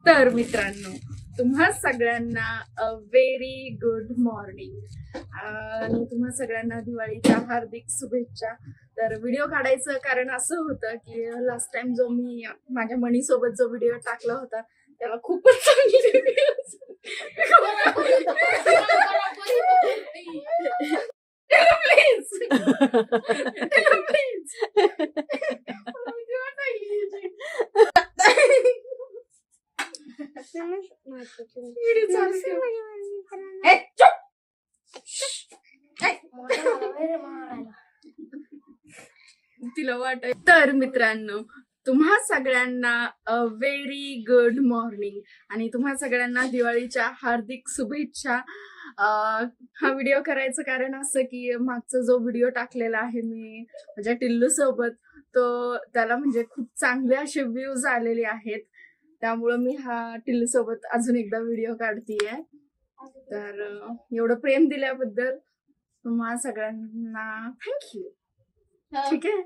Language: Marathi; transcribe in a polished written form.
तर मित्रांनो, तुम्हा सगळ्यांना व्हेरी गुड मॉर्निंग आणि तुम्हा सगळ्यांना दिवाळीच्या हार्दिक शुभेच्छा. तर व्हिडिओ काढायचं कारण असं होतं की लास्ट टाइम जो मी माझ्या मणीसोबत जो व्हिडिओ टाकला होता त्याला खूपच चांगले व्ह्यूज. तिला वाटत. तर मित्रांनो, तुम्हा सगळ्यांना व्हेरी गुड मॉर्निंग आणि तुम्हा सगळ्यांना दिवाळीच्या हार्दिक शुभेच्छा. हा व्हिडिओ करायचं कारण असं की मागचा जो व्हिडिओ टाकलेला आहे मी माझ्या टिल्लू सोबत, तो त्याला म्हणजे खूप चांगले असे व्ह्यूज आलेले आहेत. त्यामुळं मी हा टिल्लू सोबत अजून एकदा व्हिडिओ काढतीये. तर एवढं प्रेम दिल्याबद्दल तुम्हा सगळ्यांना थँक्यू. ठीक आहे.